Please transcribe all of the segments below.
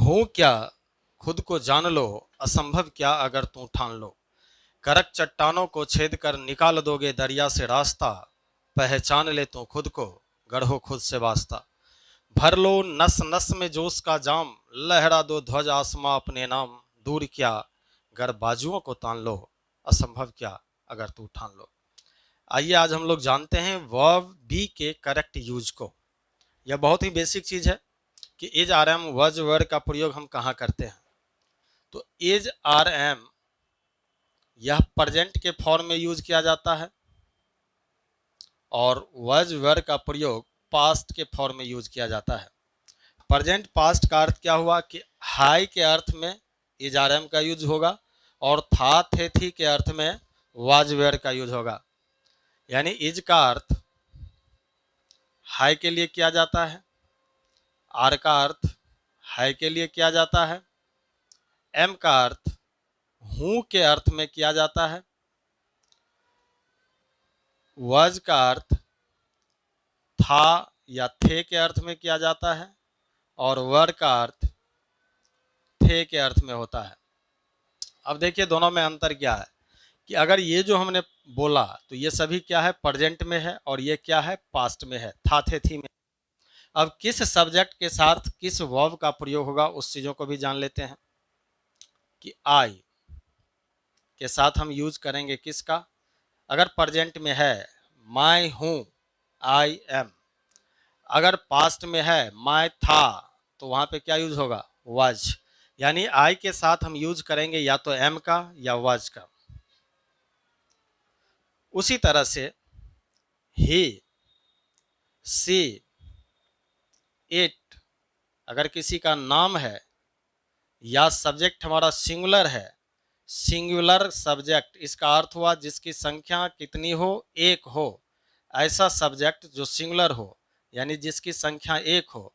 हूँ क्या खुद को जान लो, असंभव क्या अगर तू ठान लो। करक चट्टानों को छेद कर निकाल दोगे दरिया से रास्ता। पहचान ले तू खुद को, गढ़ो खुद से वास्ता। भर लो नस नस में जोश का जाम, लहरा दो ध्वज आसमां अपने नाम। दूर क्या गर बाजुओं को तान लो, असंभव क्या अगर तू ठान लो। आइए आज हम लोग जानते हैं वर्ब बी के करेक्ट यूज को। यह बहुत ही बेसिक चीज है कि इज आर एम वज वर्ड का प्रयोग हम कहाँ करते हैं। तो इज आर एम यह प्रेजेंट के फॉर्म में यूज किया जाता है और वज वर्ड का प्रयोग पास्ट के फॉर्म में यूज किया जाता है। प्रेजेंट पास्ट का अर्थ क्या हुआ कि हाई के अर्थ में इज आर एम का यूज होगा और था थे थी के अर्थ में वाज वेयर का यूज होगा। यानी इज का अर्थ हाई के लिए किया जाता है, आर का अर्थ हाई के लिए किया जाता है, एम का अर्थ हूं के अर्थ में किया जाता है, वज का अर्थ था या थे के अर्थ में किया जाता है और वर का अर्थ थे के अर्थ में होता है। अब देखिए दोनों में अंतर क्या है कि अगर ये जो हमने बोला तो ये सभी क्या है प्रेजेंट में है और ये क्या है पास्ट में है, था थे थी में। अब किस सब्जेक्ट के साथ किस वर्ब का प्रयोग होगा उस चीजों को भी जान लेते हैं कि आई के साथ हम यूज करेंगे किसका। अगर प्रेजेंट में है मैं हूं, आई एम। अगर पास्ट में है मैं था तो वहां पे क्या यूज होगा, वाज। यानी आई के साथ हम यूज करेंगे या तो एम का या वाज का। उसी तरह से ही, सी, इट अगर किसी का नाम है या सब्जेक्ट हमारा सिंगुलर है, सिंगुलर सब्जेक्ट इसका अर्थ हुआ जिसकी संख्या कितनी हो, एक हो। ऐसा सब्जेक्ट जो सिंगुलर हो यानी जिसकी संख्या एक हो,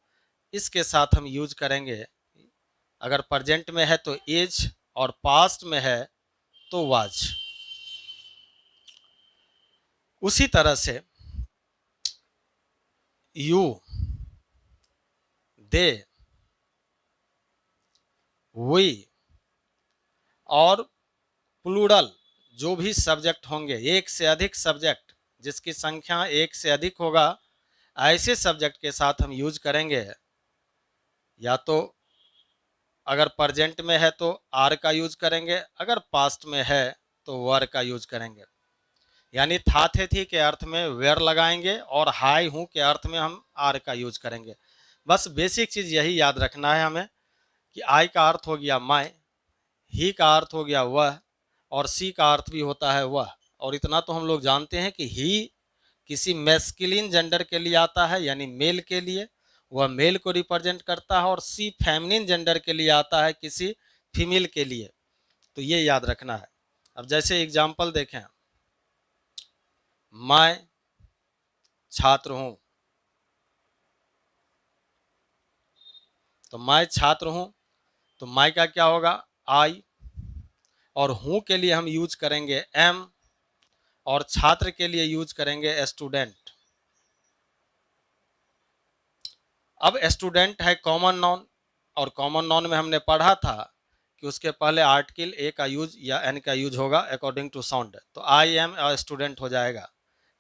इसके साथ हम यूज करेंगे। अगर प्रेजेंट में है तो इज और पास्ट में है तो वाज। उसी तरह से यू, दे, वी और प्लूरल जो भी सब्जेक्ट होंगे, एक से अधिक सब्जेक्ट जिसकी संख्या एक से अधिक होगा, ऐसे सब्जेक्ट के साथ हम यूज करेंगे। या तो अगर प्रेजेंट में है तो आर का यूज करेंगे, अगर पास्ट में है तो वर का यूज करेंगे। यानी था थे थी के अर्थ में वेयर लगाएंगे और हाई हूं के अर्थ में हम आर का यूज करेंगे। बस बेसिक चीज यही याद रखना है हमें कि आई का अर्थ हो गया मैं, ही का अर्थ हो गया वह और सी का अर्थ भी होता है वह। और इतना तो हम लोग जानते हैं कि ही किसी मैस्कुलिन जेंडर के लिए आता है यानी मेल के लिए, वह मेल को रिप्रेजेंट करता है, और सी फेमिनिन जेंडर के लिए आता है किसी फीमेल के लिए। तो ये याद रखना है। अब जैसे एग्जाम्पल देखें, मैं छात्र हूं, तो मैं छात्र हूं तो मैं का क्या होगा, आई, और हूं के लिए हम यूज करेंगे एम और छात्र के लिए यूज करेंगे स्टूडेंट। अब स्टूडेंट है कॉमन नाउन और कॉमन नाउन में हमने पढ़ा था कि उसके पहले आर्टिकल ए का यूज या एन का यूज होगा अकॉर्डिंग टू साउंड। तो आई एम स्टूडेंट हो जाएगा।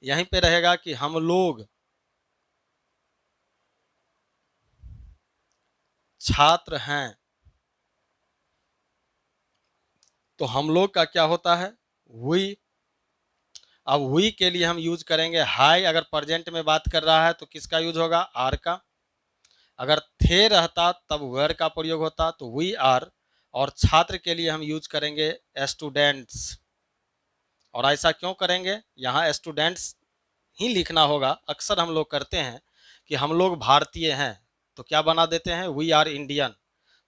यहीं पे रहेगा कि हम लोग छात्र हैं, तो हम लोग का क्या होता है, वी। अब वी के लिए हम यूज करेंगे हाई। अगर प्रेजेंट में बात कर रहा है तो किसका यूज होगा, आर का। अगर थे रहता तब वेयर का प्रयोग होता तो वी आर। और छात्र के लिए हम यूज करेंगे स्टूडेंट्स। और ऐसा क्यों करेंगे, यहाँ स्टूडेंट्स ही लिखना होगा। अक्सर हम लोग करते हैं कि हम लोग भारतीय हैं तो क्या बना देते हैं, वी आर इंडियन,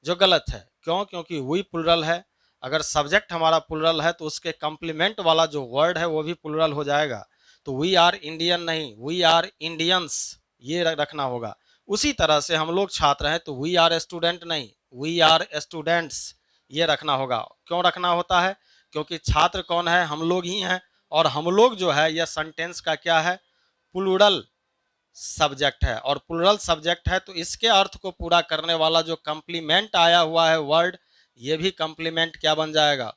जो गलत है। क्यों, क्योंकि वी प्लुरल है। अगर सब्जेक्ट हमारा प्लुरल है तो उसके कॉम्प्लीमेंट वाला जो वर्ड है वो भी प्लुरल हो जाएगा। तो वी आर इंडियन नहीं, वी आर इंडियंस, ये रखना होगा। उसी तरह से हम लोग छात्र हैं तो वी आर स्टूडेंट नहीं, वी आर स्टूडेंट्स, ये रखना होगा। क्यों रखना होता है, क्योंकि छात्र कौन है, हम लोग ही हैं। और हम लोग जो है यह सेंटेंस का क्या है, प्लूरल सब्जेक्ट है और प्लूरल सब्जेक्ट है, तो इसके अर्थ को पूरा करने वाला जो कंप्लीमेंट आया हुआ है वर्ड, ये भी कंप्लीमेंट क्या बन जाएगा,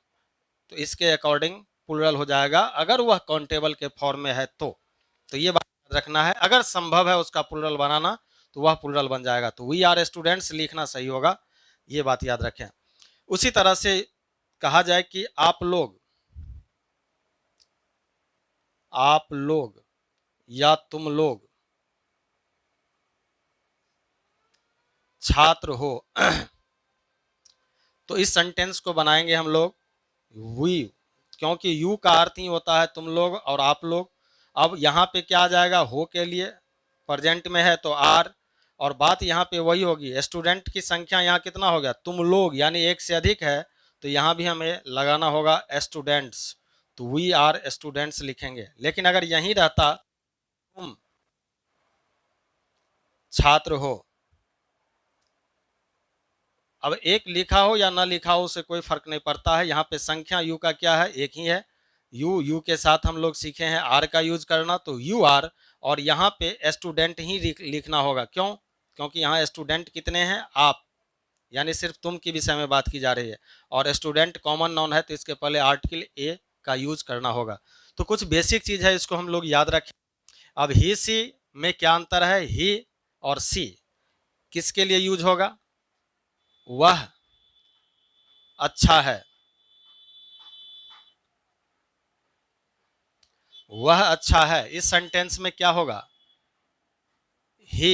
तो इसके अकॉर्डिंग प्लूरल हो जाएगा, अगर वह काउंटेबल के फॉर्म में है तो ये बात याद रखना है, अगर संभव है उसका प्लूरल बनाना तो वह प्लूरल बन जाएगा, तो वी आर स्टूडेंट्स लिखना सही होगा, ये बात याद रखें। उसी तरह से कहा जाए कि आप लोग या तुम लोग छात्र हो तो इस सेंटेंस को बनाएंगे हम लोग वी, क्योंकि यू का अर्थ ही होता है तुम लोग और आप लोग। अब यहाँ पे क्या आ जाएगा, हो के लिए प्रेजेंट में है तो आर, और बात यहाँ पे वही होगी, स्टूडेंट की संख्या यहाँ कितना हो गया, तुम लोग यानी एक से अधिक है, तो यहाँ भी हमें लगाना होगा स्टूडेंट्स, तो वी आर स्टूडेंट्स लिखेंगे। लेकिन अगर यहीं रहता तुम छात्र हो, अब एक लिखा हो या ना लिखा हो उसे कोई फर्क नहीं पड़ता है, यहाँ पे संख्या यू का क्या है, एक ही है, यू के साथ हम लोग सीखे हैं आर का यूज करना, तो यू आर, और यहाँ पे स्टूडेंट ही लिखना होगा, क्यों, क्योंकि यहाँ स्टूडेंट कितने हैं, आप, यानी सिर्फ तुम के विषय में बात की जा रही है, और स्टूडेंट कॉमन नाउन है तो इसके पहले आर्टिकल ए का यूज करना होगा। तो कुछ बेसिक चीज है, इसको हम लोग याद रखें। अब ही सी में क्या अंतर है, ही और सी किसके लिए यूज होगा, वह अच्छा है, वह अच्छा है, इस सेंटेंस में क्या होगा, ही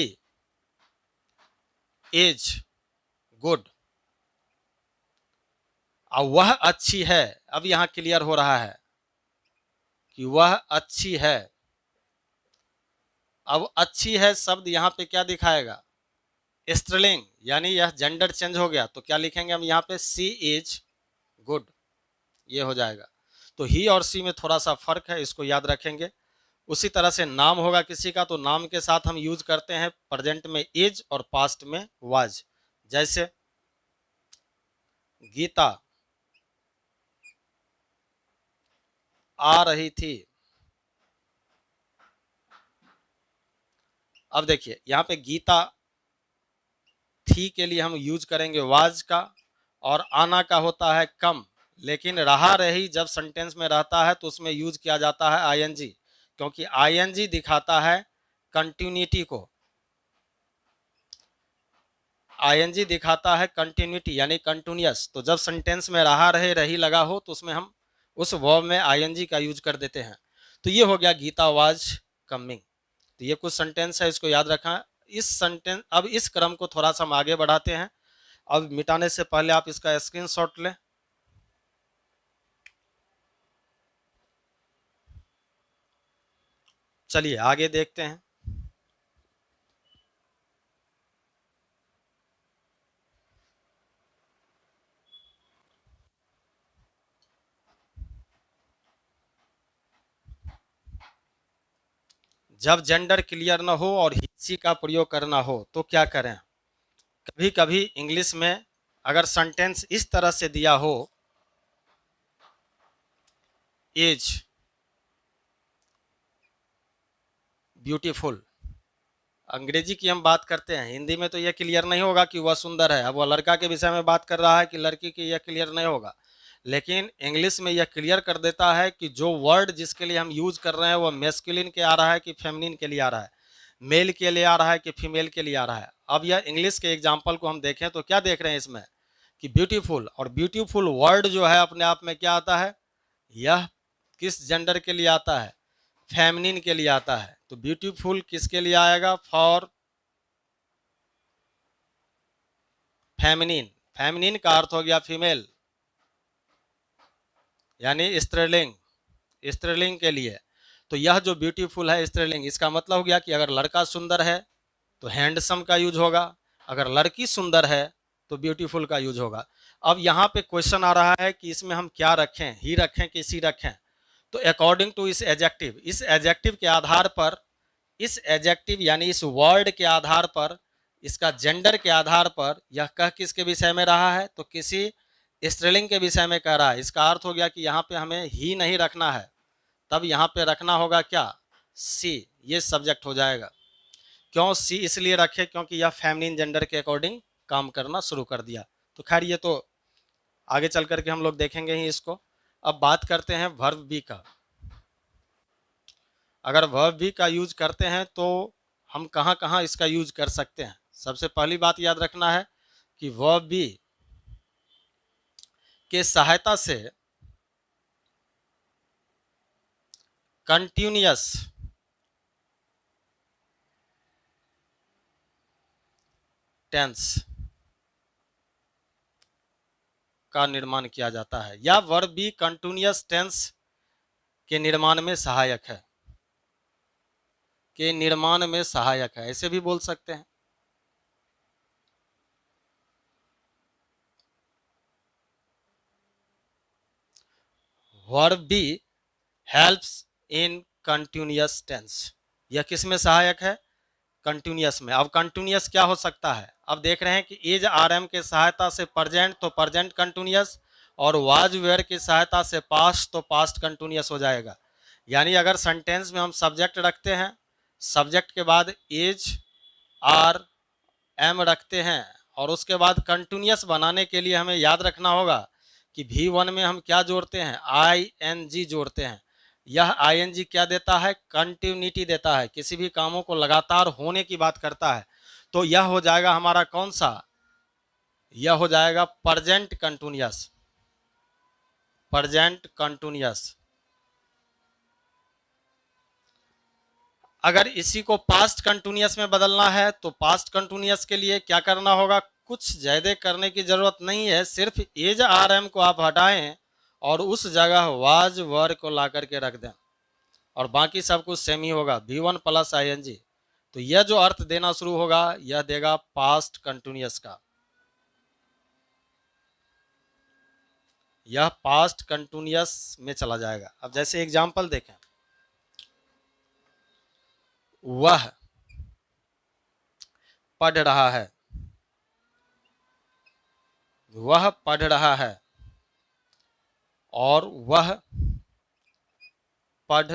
इज गुड, अब वह अच्छी है, अब यहां क्लियर हो रहा है कि वह अच्छी है। अब अच्छी है शब्द यहां पे क्या दिखाएगा, स्त्रीलिंग, यानी यह जेंडर चेंज हो गया, तो क्या लिखेंगे हम यहाँ पे, सी इज गुड, ये हो जाएगा। तो ही और सी में थोड़ा सा फर्क है, इसको याद रखेंगे। उसी तरह से नाम होगा किसी का, तो नाम के साथ हम यूज करते हैं प्रेजेंट में इज और पास्ट में वाज, जैसे गीता आ रही थी। अब देखिए यहाँ पे गीता थी के लिए हम यूज करेंगे वाज का, और आना का होता है कम, लेकिन रहा रही जब सेंटेंस में रहता है तो उसमें यूज किया जाता है आईएनजी, क्योंकि आईएनजी दिखाता है कंटिन्यूटी को, आईएनजी दिखाता है कंटिन्यूटी यानी कंटिन्यूअस, तो जब सेंटेंस में रहा रहे रही लगा हो तो उसमें हम उस वर्ब में आईएनजी का यूज कर देते हैं। तो ये हो गया गीता वाज कमिंग। तो ये कुछ सेंटेंस है, इसको याद रखा। इस सेंटेंस, अब इस क्रम को थोड़ा सा हम आगे बढ़ाते हैं। अब मिटाने से पहले आप इसका स्क्रीनशॉट लें। चलिए आगे देखते हैं। जब जेंडर क्लियर ना हो और ही का प्रयोग करना हो तो क्या करें। कभी कभी इंग्लिश में अगर सेंटेंस इस तरह से दिया हो, इज ब्यूटीफुल, अंग्रेजी की हम बात करते हैं, हिंदी में तो यह क्लियर नहीं होगा कि वह सुंदर है। अब वह लड़का के विषय में बात कर रहा है कि लड़की की, यह क्लियर नहीं होगा, लेकिन इंग्लिश में यह क्लियर कर देता है कि जो वर्ड जिसके लिए हम यूज कर रहे हैं वह मेस्कुलिन के आ रहा है कि फेमिनिन के लिए आ रहा है, मेल के लिए आ रहा है कि फीमेल के लिए आ रहा है। अब यह इंग्लिश के एग्जाम्पल को हम देखें तो क्या देख रहे हैं इसमें कि ब्यूटीफुल, और ब्यूटीफुल वर्ड जो है अपने आप में क्या आता है, यह किस जेंडर के लिए आता है, फेमिनिन के लिए आता है। तो ब्यूटीफुल किसके लिए आएगा, फॉर फेमिनिन, फेमिनिन का अर्थ हो गया फीमेल यानी स्त्रीलिंग, स्त्रीलिंग के लिए। तो यह जो ब्यूटीफुल है स्त्रीलिंग, इसका मतलब हो गया कि अगर लड़का सुंदर है तो हैंडसम का यूज होगा, अगर लड़की सुंदर है तो ब्यूटीफुल का यूज होगा। अब यहाँ पे क्वेश्चन आ रहा है कि इसमें हम क्या रखें, ही रखें कि सी रखें। तो अकॉर्डिंग टू इस एडजेक्टिव, इस एडजेक्टिव के आधार पर, इस एडजेक्टिव यानी इस वर्ड के आधार पर, इसका जेंडर के आधार पर यह कह किसके विषय में रहा है, तो किसी स्त्रीलिंग के विषय में कह रहा है। इसका अर्थ हो गया कि यहाँ पे हमें ही नहीं रखना है, तब यहाँ पे रखना होगा क्या, सी, ये सब्जेक्ट हो जाएगा। क्यों सी इसलिए रखे क्योंकि यह फेमिनिन जेंडर के अकॉर्डिंग काम करना शुरू कर दिया। तो खैर ये तो आगे चल करके हम लोग देखेंगे ही इसको। अब बात करते हैं वर्ब बी का। अगर वर्ब बी का यूज करते हैं तो हम कहाँ कहाँ इसका यूज कर सकते हैं। सबसे पहली बात याद रखना है कि वर्ब बी के सहायता से कंटिन्यूअस टेंस का निर्माण किया जाता है, या वर्ब बी कंटिन्यूअस टेंस के निर्माण में सहायक है, के निर्माण में सहायक है, ऐसे भी बोल सकते हैं। Verb be helps in continuous tense, यह किस में सहायक है? कंटिन्यूअस में। अब कंटिन्यूअस क्या हो सकता है? अब देख रहे हैं कि इज आर एम के सहायता से प्रेजेंट तो प्रेजेंट कंटिन्यूअस, और वाज वेयर की सहायता से पास्ट तो पास्ट कंटिन्यूअस हो जाएगा। यानी अगर सेंटेंस में हम सब्जेक्ट रखते हैं, सब्जेक्ट के बाद इज आर एम रखते हैं, और उसके बाद कंटिन्यूअस बनाने के लिए हमें याद रखना होगा कि V1 में हम क्या जोड़ते हैं? ING जोड़ते हैं। यह ING क्या देता है? कंटिन्यूटी देता है, किसी भी कामों को लगातार होने की बात करता है। तो यह हो जाएगा हमारा कौन सा? यह हो जाएगा प्रेजेंट कंटिन्यूअस, प्रेजेंट कंटिन्यूअस। अगर इसी को पास्ट कंटिन्यूअस में बदलना है तो पास्ट कंटिन्यूअस के लिए क्या करना होगा? कुछ ज्यादा करने की जरूरत नहीं है, सिर्फ एज आर एम को आप हटाएं और उस जगह वाज वर को ला करके रख दें, और बाकी सब कुछ सेम ही होगा, V1 प्लस ING। तो यह जो अर्थ देना शुरू होगा यह देगा पास्ट कंटिन्यूअस का, यह पास्ट कंटिन्यूअस में चला जाएगा। अब जैसे एग्जांपल देखें, वह पढ़ रहा है, वह पढ़ रहा है, और वह पढ़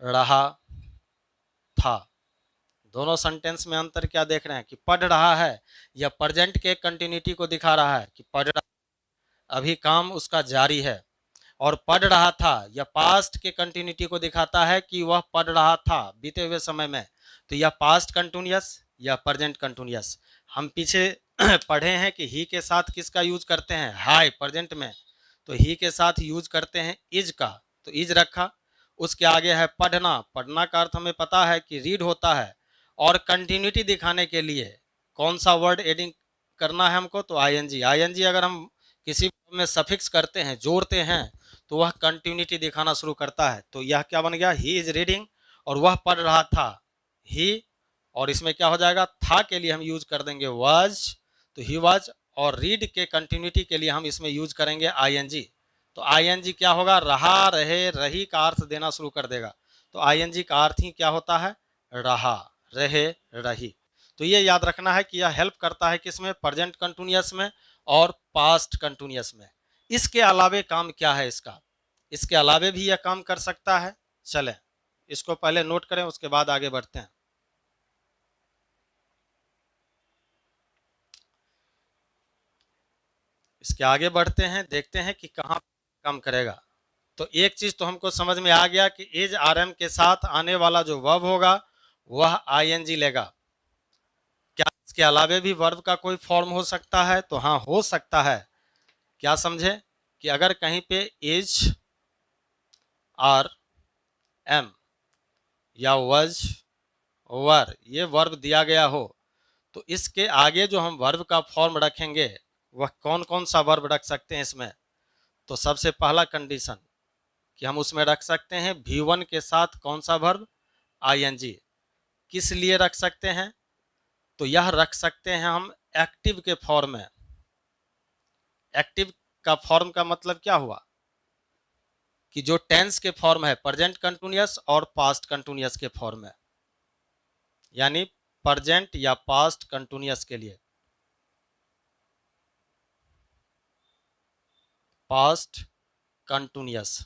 रहा था। दोनों सेंटेंस में अंतर क्या देख रहे हैं कि पढ़ रहा है यह प्रेजेंट के कंटिन्यूटी को दिखा रहा है कि पढ़ रहा, अभी काम उसका जारी है, और पढ़ रहा था यह पास्ट के कंटिन्यूटी को दिखाता है कि वह पढ़ रहा था बीते हुए समय में। तो यह पास्ट कंटिन्यूअस या प्रेजेंट कंटिन्यूअस। हम पीछे पढ़े हैं कि ही के साथ किसका यूज करते हैं? हाय प्रेजेंट में, तो ही के साथ यूज करते हैं इज का, तो इज रखा। उसके आगे है पढ़ना, पढ़ना का अर्थ हमें पता है कि रीड होता है, और कंटिन्यूटी दिखाने के लिए कौन सा वर्ड एडिंग करना है हमको? तो ING। ING अगर हम किसी में सफिक्स करते हैं, जोड़ते हैं, तो वह कंटिन्यूटी दिखाना शुरू करता है। तो यह क्या बन गया? ही इज रीडिंग, और वह पढ़ रहा था, ही, और इसमें क्या हो जाएगा? था के लिए हम यूज कर देंगे वाज, तो ही वाज, और रीड के कंटिन्यूटी के लिए हम इसमें यूज करेंगे ING। तो ING क्या होगा? रहा, रहे, रही का अर्थ देना शुरू कर देगा। तो ING का अर्थ ही क्या होता है? रहा, रहे, रही। तो ये याद रखना है कि यह हेल्प करता है किसमें? प्रेजेंट कंटिन्यूअस में और पास्ट कंटिन्यूअस में। इसके अलावे काम क्या है इसका? इसके अलावे भी यह काम कर सकता है। चलें इसको पहले नोट करें, उसके बाद आगे बढ़ते हैं। इसके आगे बढ़ते हैं, देखते हैं कि कहाँ काम करेगा। तो एक चीज तो हमको समझ में आ गया कि इज RM के साथ आने वाला जो वर्ब होगा वह ING लेगा। क्या इसके अलावे भी वर्ब का कोई फॉर्म हो सकता है? तो हाँ, हो सकता है। क्या समझे कि अगर कहीं पे इज RM या वज वर ये वर्ब दिया गया हो, तो इसके आगे जो हम वर्ब का फॉर्म रखेंगे वह कौन कौन सा वर्ब रख सकते हैं इसमें? तो सबसे पहला कंडीशन कि हम उसमें रख सकते हैं V1 के साथ कौन सा वर्ब? ING। किस लिए रख सकते हैं? तो यह रख सकते हैं हम एक्टिव के फॉर्म में। एक्टिव का फॉर्म का मतलब क्या हुआ? कि जो टेंस के फॉर्म है, प्रेजेंट कंटिन्यूअस और पास्ट कंटिन्यूअस के फॉर्म में, यानी प्रेजेंट या पास्ट कंटिन्यूअस के लिए, पास्ट कंटिन्यूअस,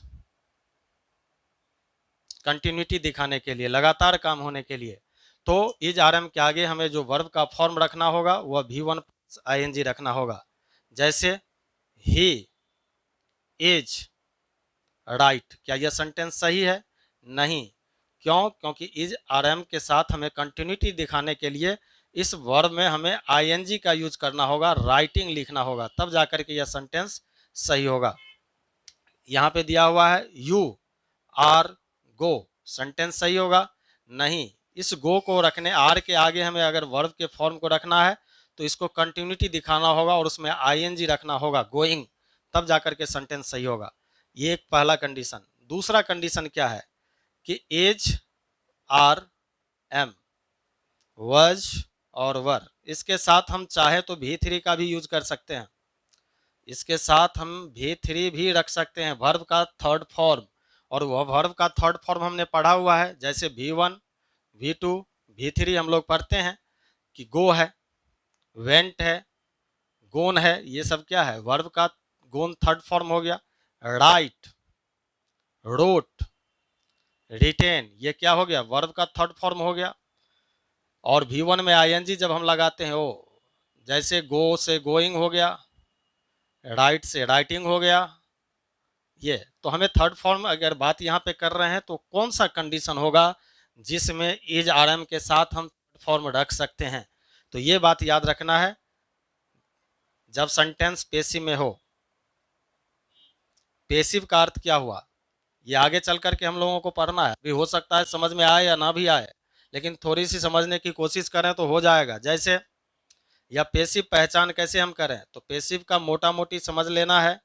कंटिन्यूटी दिखाने के लिए, लगातार काम होने के लिए। तो इज आरएम के आगे हमें जो वर्ब का फॉर्म रखना होगा वह V1 ing रखना होगा। जैसे ही इज राइट, क्या यह सेंटेंस सही है? नहीं। क्यों? क्योंकि इज आरएम के साथ हमें कंटिन्यूटी दिखाने के लिए इस वर्ब में हमें आईएनजी का यूज करना होगा, राइटिंग लिखना होगा, तब जाकर के यह सेंटेंस सही होगा। यहाँ पे दिया हुआ है यू आर गो, सेंटेंस सही होगा? नहीं। इस गो को रखने, आर के आगे हमें अगर वर्ब के फॉर्म को रखना है तो इसको कंटिन्यूटी दिखाना होगा और उसमें आईएनजी रखना होगा, गोइंग, तब जाकर के सेंटेंस सही होगा। ये एक पहला कंडीशन। दूसरा कंडीशन क्या है कि एज आर एम वज और वर, इसके साथ हम चाहे तो V3 का भी यूज कर सकते हैं, इसके साथ हम V3 भी रख सकते हैं, वर्ब का थर्ड फॉर्म। और वह वर्ब का थर्ड फॉर्म हमने पढ़ा हुआ है, जैसे V1 V2 V3 हम लोग पढ़ते हैं कि गो है, वेंट है, गोन है, ये सब क्या है? वर्ब का गोन थर्ड फॉर्म हो गया। राइट, रोट, रिटेन, ये क्या हो गया? वर्ब का थर्ड फॉर्म हो गया। और V1 में आईएनजी जब हम लगाते हैं, वो जैसे गो से गोइंग हो गया, राइट से राइटिंग हो गया। ये तो हमें थर्ड फॉर्म अगर बात यहाँ पे कर रहे हैं तो कौन सा कंडीशन होगा जिसमें इज आरएम के साथ हम थर्ड फॉर्म रख सकते हैं? तो ये बात याद रखना है, जब सेंटेंस पेसिव में हो। पेसिव का अर्थ क्या हुआ, ये आगे चल करके हम लोगों को पढ़ना है, भी हो सकता है समझ में आए या ना भी आए, लेकिन थोड़ी सी समझने की कोशिश करें तो हो जाएगा। जैसे या पेसिव पहचान कैसे हम करें, तो पेसिव का मोटा मोटी समझ लेना है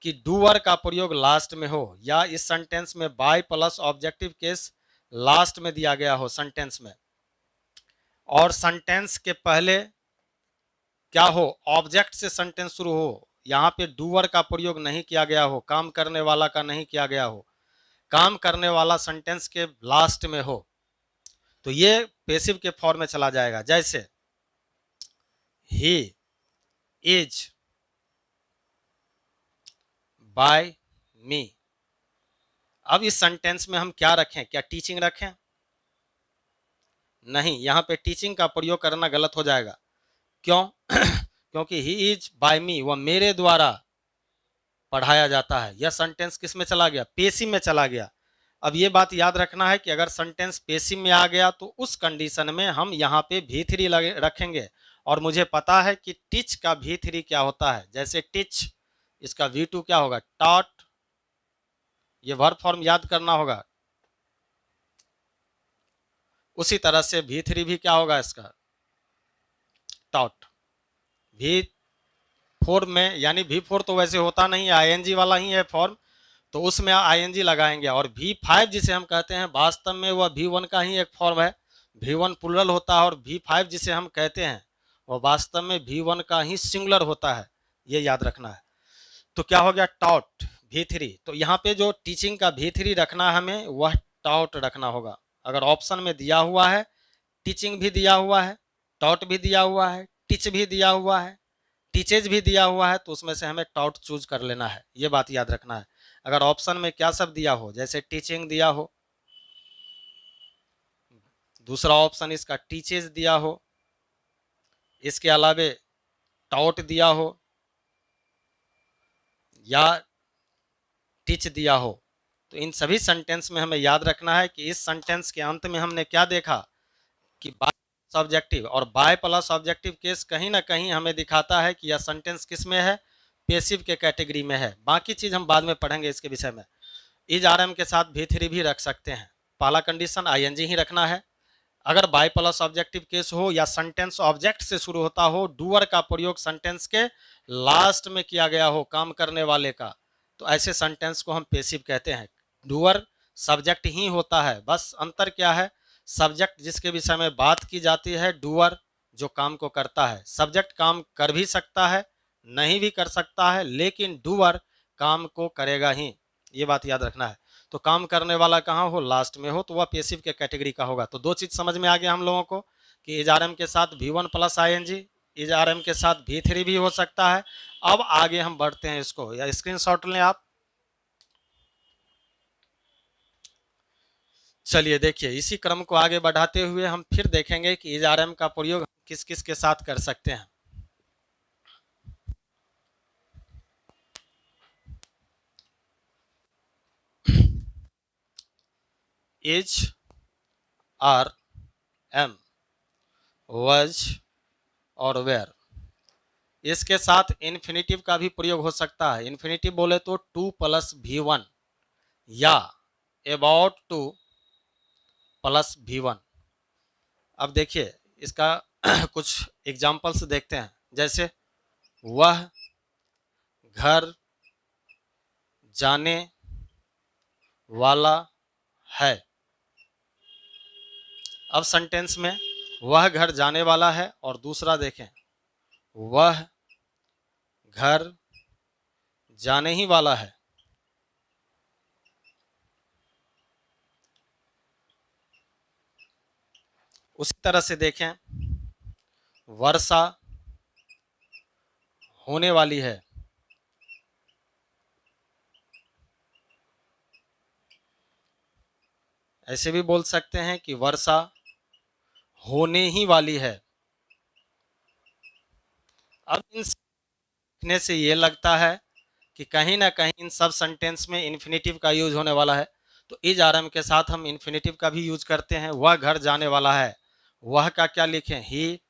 कि डूअर का प्रयोग लास्ट में हो, या इस सेंटेंस में by plus objective case last में दिया गया हो सेंटेंस में, और सेंटेंस के पहले क्या हो? ऑब्जेक्ट से सेंटेंस शुरू हो। यहाँ पे डूअर का प्रयोग नहीं किया गया हो, काम करने वाला का नहीं किया गया हो, काम करने वाला सेंटेंस के लास्ट में हो, तो ये पेसिव के फॉर्म में चला जाएगा। जैसे ही इज बाय मी। अब इस सेंटेंस में हम क्या रखें? क्या टीचिंग रखें? नहीं, यहाँ पे टीचिंग का प्रयोग करना गलत हो जाएगा। क्यों? क्योंकि ही इज बाय मी, वह मेरे द्वारा पढ़ाया जाता है। यह सेंटेंस किस में चला गया? पेसिव में चला गया। अब ये बात याद रखना है कि अगर सेंटेंस पेसिव में आ गया तो उस कंडीशन में हम यहाँ पे V3 रखेंगे, और मुझे पता है कि टीच का V3 क्या होता है। जैसे टीच, इसका V2 क्या होगा? टॉट, ये वर्ब फॉर्म याद करना होगा। उसी तरह से V3 भी क्या होगा इसका? टॉट। V4 में, यानी V4 तो वैसे होता नहीं है, आईएनजी वाला ही है फॉर्म, तो उसमें आईएनजी लगाएंगे। और V5 जिसे हम कहते हैं, वास्तव में वह V1 का ही एक फॉर्म है, V1 प्लूरल होता है, और V5 जिसे हम कहते हैं वह वास्तव में V1 का ही सिंगुलर होता है, ये याद रखना है। तो क्या हो गया? Taught V3। तो यहाँ पे जो टीचिंग का V3 रखना है हमें, वह टॉट रखना होगा। अगर ऑप्शन में दिया हुआ है, टीचिंग भी दिया हुआ है, टॉट भी दिया हुआ है, टीच भी दिया हुआ है, टीचेज भी दिया हुआ है, तो उसमें से हमें टॉट चूज कर लेना है, ये बात याद रखना है। अगर ऑप्शन में क्या सब दिया हो, जैसे टीचिंग दिया हो, दूसरा ऑप्शन इसका टीचेज दिया हो, इसके अलावे टॉट दिया हो या टीच दिया हो, तो इन सभी सेंटेंस में हमें याद रखना है कि इस सेंटेंस के अंत में हमने क्या देखा कि बाय ऑब्जेक्टिव, और बाय प्लस ऑब्जेक्टिव केस कहीं ना कहीं हमें दिखाता है कि यह सेंटेंस किस में है? पेसिव के कैटेगरी में है। बाकी चीज हम बाद में पढ़ेंगे इसके विषय में। इज आरएम के साथ V3 भी रख सकते हैं। पहला कंडीशन आईएनजी ही रखना है। अगर बाय प्लस ऑब्जेक्टिव केस हो या सेंटेंस ऑब्जेक्ट से शुरू होता हो, डूअर का प्रयोग सेंटेंस के लास्ट में किया गया हो, काम करने वाले का, तो ऐसे सेंटेंस को हम पेसिव कहते हैं। डूअर सब्जेक्ट ही होता है, बस अंतर क्या है? सब्जेक्ट जिसके विषय में बात की जाती है, डूअर जो काम को करता है। सब्जेक्ट काम कर भी सकता है, नहीं भी कर सकता है, लेकिन डूअर काम को करेगा ही, ये बात याद रखना है। तो काम करने वाला कहाँ हो? लास्ट में हो, तो वह पेसिव के कैटेगरी का होगा। तो दो चीज समझ में आ गया हम लोगों को कि इज आरएम के साथ V1 plus ING, is RM के साथ V3 भी हो सकता है। अब आगे हम बढ़ते हैं इसको, या स्क्रीनशॉट लें आप। चलिए देखिए, इसी क्रम को आगे बढ़ाते हुए हम फिर देखेंगे कि इज आर एम का प्रयोग किस किस के साथ कर सकते हैं। इज आर एम, वज और वेयर, इसके साथ इन्फिनेटिव का भी प्रयोग हो सकता है। इन्फिनेटिव बोले तो टू प्लस वी वन या about to plus V one. अब देखिए इसका कुछ एग्जाम्पल्स देखते हैं, जैसे वह घर जाने वाला है। अब सेंटेंस में वह घर जाने वाला है और दूसरा देखें, वह घर जाने ही वाला है। उसी तरह से देखें, वर्षा होने वाली है। ऐसे भी बोल सकते हैं कि वर्षा होने ही वाली है। अब इन लिखने से ये लगता है कि कहीं ना कहीं इन सब सेंटेंस में इन्फिनेटिव का यूज होने वाला है, तो इज आर एम के साथ हम इन्फिनेटिव का भी यूज करते हैं। वह घर जाने वाला है, वह का क्या लिखें, ही।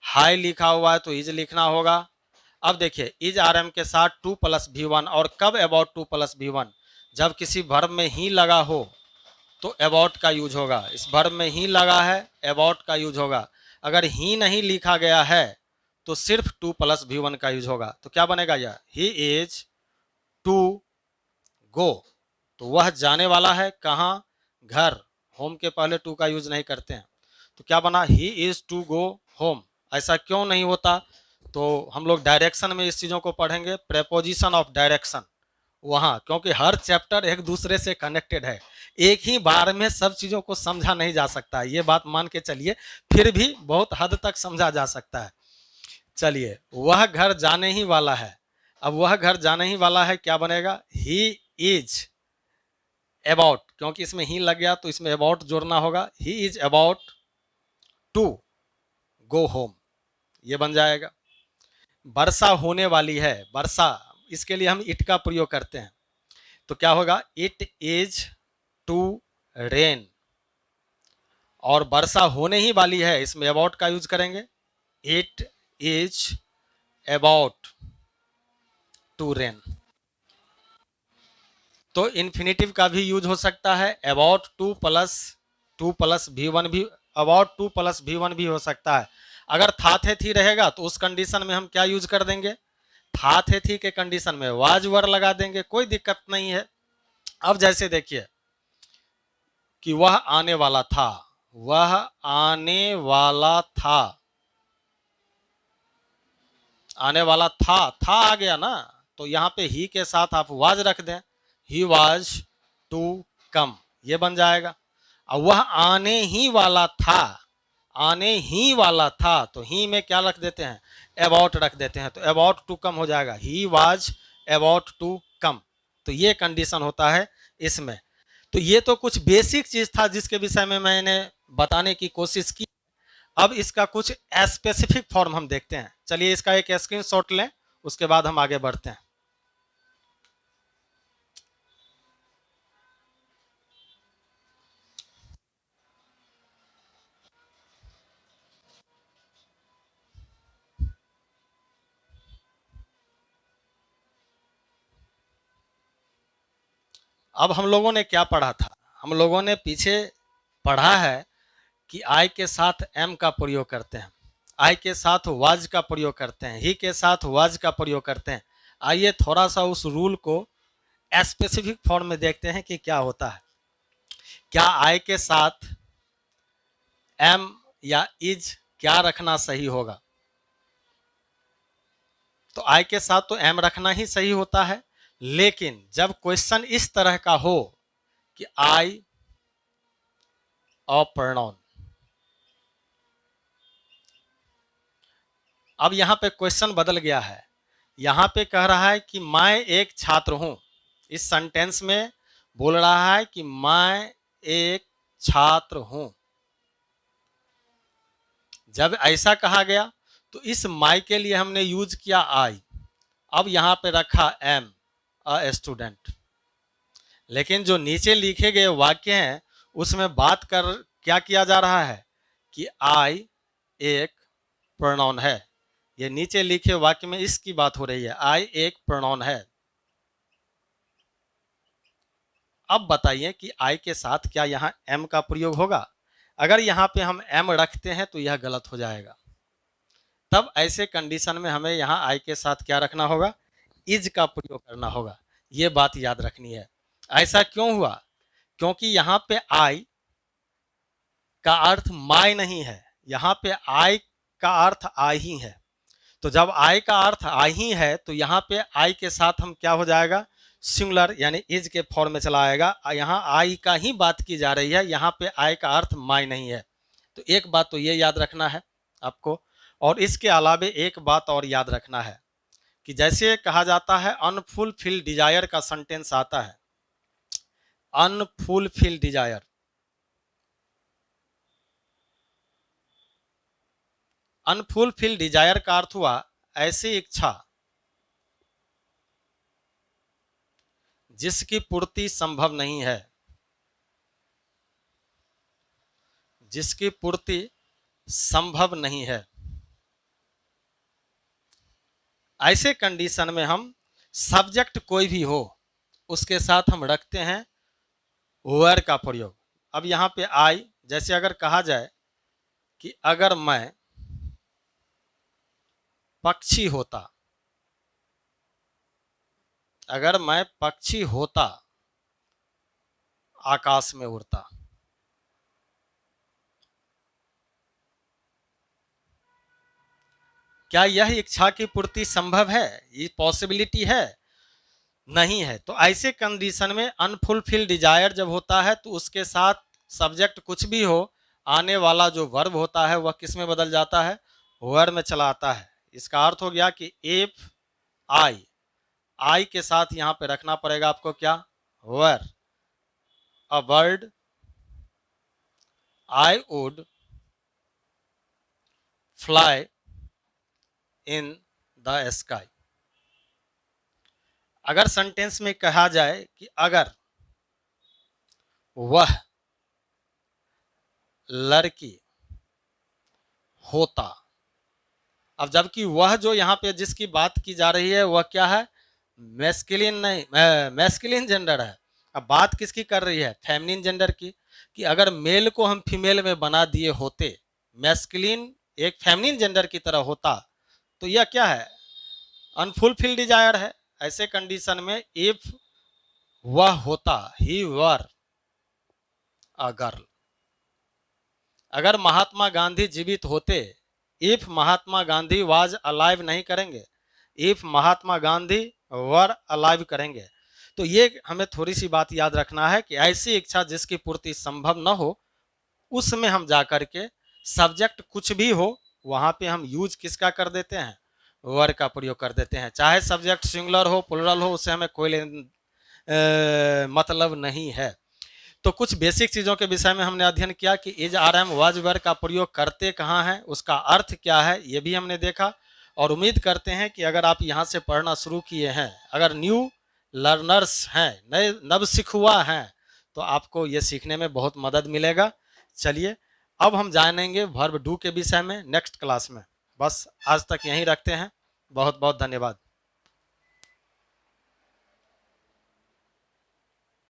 हाई लिखा हुआ है तो इज लिखना होगा। अब देखिए इज आर एम के साथ टू प्लस वी वन, और कब about to plus V one, जब किसी वर्ब में ही लगा हो तो अबाउट का यूज होगा। इस वर्ब में ही लगा है, अबाउट का यूज होगा। अगर ही नहीं लिखा गया है तो सिर्फ टू प्लस वी वन का यूज होगा। तो क्या बनेगा यह, ही इज टू गो, तो वह जाने वाला है कहाँ, घर। होम के पहले टू का यूज नहीं करते हैं, तो क्या बना, he is to go home. ऐसा क्यों नहीं होता, तो हम लोग डायरेक्शन में इस चीज़ों को पढ़ेंगे, प्रेपोजिशन ऑफ डायरेक्शन वहाँ, क्योंकि हर चैप्टर एक दूसरे से कनेक्टेड है। एक ही बार में सब चीज़ों को समझा नहीं जा सकता, ये बात मान के चलिए, फिर भी बहुत हद तक समझा जा सकता है। चलिए, वह घर जाने ही वाला है। अब वह घर जाने ही वाला है, क्या बनेगा, ही इज अबाउट, क्योंकि इसमें ही लग गया तो इसमें अबाउट जोड़ना होगा। He is about to go home, ये बन जाएगा। वर्षा होने वाली है, वर्षा, इसके लिए हम इट का प्रयोग करते हैं, तो क्या होगा, इट इज टू रेन। और वर्षा होने ही वाली है, इसमें अबाउट का यूज करेंगे, it is about to rain. तो इन्फिनेटिव का भी यूज हो सकता है, about to plus V one भी, about to plus V one भी हो सकता है। अगर था थे थी रहेगा तो उस कंडीशन में हम क्या यूज कर देंगे, था थे थी के कंडीशन में वाज वर लगा देंगे, कोई दिक्कत नहीं है। अब जैसे देखिए कि वह आने वाला था, वह आने वाला था, आने वाला था आ गया ना, तो यहाँ पे ही के साथ आप वाज रख दें, ही वाज टू कम, ये बन जाएगा। अब वह आने ही वाला था, आने ही वाला था, तो ही में क्या रख देते हैं, अबाउट रख देते हैं, तो अबाउट टू कम हो जाएगा, he was about to come. तो ये कंडीशन होता है इसमें। तो ये तो कुछ बेसिक चीज था जिसके विषय में मैंने बताने की कोशिश की। अब इसका कुछ स्पेसिफिक फॉर्म हम देखते हैं। चलिए इसका एक स्क्रीनशॉट लें, उसके बाद हम आगे बढ़ते हैं। अब हम लोगों ने क्या पढ़ा था, हम लोगों ने पीछे पढ़ा है कि आई के साथ एम का प्रयोग करते हैं, आई के साथ वाज का प्रयोग करते हैं, ही के साथ वाज का प्रयोग करते हैं। आइए थोड़ा सा उस रूल को स्पेसिफिक फॉर्म में देखते हैं कि क्या होता है। क्या आई के साथ एम या इज क्या रखना सही होगा, तो आई के साथ तो एम रखना ही सही होता है। लेकिन जब क्वेश्चन इस तरह का हो कि आई अ प्रोनाउन, अब यहां पे क्वेश्चन बदल गया है, यहां पे कह रहा है कि मैं एक छात्र हूं। इस सेंटेंस में बोल रहा है कि मैं एक छात्र हूं। जब ऐसा कहा गया तो इस माई के लिए हमने यूज किया आई, अब यहां पे रखा एम अ स्टूडेंट। लेकिन जो नीचे लिखे गए वाक्य हैं उसमें बात कर क्या किया जा रहा है कि आई एक प्रोनाउन है। ये नीचे लिखे वाक्य में इसकी बात हो रही है, आई एक प्रोनाउन है। अब बताइए कि आई के साथ क्या यहाँ एम का प्रयोग होगा? अगर यहाँ पे हम एम रखते हैं तो यह गलत हो जाएगा। तब ऐसे कंडीशन में हमें यहाँ आई के साथ क्या रखना होगा? इज का प्रयोग करना होगा। ये बात याद रखनी है। ऐसा क्यों हुआ? क्योंकि यहाँ पे आई का अर्थ माय नहीं है, यहाँ पे आई का अर्थ आई ही है। तो जब आई का अर्थ आई ही है तो यहाँ पे आई के साथ हम क्या हो जाएगा? सिंगुलर यानी इज के फॉर्म में चला आएगा। यहाँ आई का ही बात की जा रही है, यहाँ पे आई का अर्थ माय नहीं है। तो एक बात तो ये याद रखना है आपको। और इसके अलावे एक बात और याद रखना है कि जैसे कहा जाता है अनफुलफिल्ड डिजायर का सेंटेंस आता है, अनफुलफिल्ड डिजायर, अनफुलफिल्ड डिजायर का अर्थ हुआ ऐसी इच्छा जिसकी पूर्ति संभव नहीं है, जिसकी पूर्ति संभव नहीं है। ऐसे कंडीशन में हम सब्जेक्ट कोई भी हो उसके साथ हम रखते हैं वेयर का प्रयोग। अब यहाँ पे आई, जैसे अगर कहा जाए कि अगर मैं पक्षी होता, अगर मैं पक्षी होता आकाश में उड़ता, क्या यह इच्छा की पूर्ति संभव है? ये पॉसिबिलिटी है? नहीं है। तो ऐसे कंडीशन में अनफुलफिल्ड डिजायर जब होता है तो उसके साथ सब्जेक्ट कुछ भी हो, आने वाला जो वर्ब होता है वह किस में बदल जाता है? वेयर में चला आता है। इसका अर्थ हो गया कि इफ आई, आई के साथ यहां पे रखना पड़ेगा आपको क्या? Were a bird I would fly in the sky. अगर सेंटेंस में कहा जाए कि अगर वह लड़की होता, अब जबकि वह जो यहाँ पे जिसकी बात की जा रही है वह क्या है? मैस्कुलिन नहीं, मैस्कुलिन जेंडर है। अब बात किसकी कर रही है? फेमिनिन जेंडर की। कि अगर मेल को हम फीमेल में बना दिए होते, मैस्कुलिन एक फेमिनिन जेंडर की तरह होता, तो यह क्या है? अनफुलफिल्ड डिजायर है। ऐसे कंडीशन में इफ वह होता, ही वर अ गर्ल। अगर महात्मा गांधी जीवित होते, if Mahatma Gandhi was alive नहीं करेंगे, if Mahatma Gandhi were alive करेंगे। तो ये हमें थोड़ी सी बात याद रखना है कि ऐसी इच्छा जिसकी पूर्ति संभव न हो उसमें हम जाकर के सब्जेक्ट कुछ भी हो वहां पे हम यूज किसका कर देते हैं? वर का प्रयोग कर देते हैं। चाहे सब्जेक्ट सिंगुलर हो प्लुरल हो, उससे हमें कोई मतलब नहीं है। तो कुछ बेसिक चीज़ों के विषय में हमने अध्ययन किया कि is are am was were का प्रयोग करते कहाँ हैं, उसका अर्थ क्या है, ये भी हमने देखा। और उम्मीद करते हैं कि अगर आप यहाँ से पढ़ना शुरू किए हैं, अगर न्यू लर्नर्स हैं, नए नवसिखुआ हैं, तो आपको ये सीखने में बहुत मदद मिलेगा। चलिए अब हम जानेंगे वर्ब डू के विषय में नेक्स्ट क्लास में। बस आज तक यहीं रखते हैं। बहुत बहुत धन्यवाद।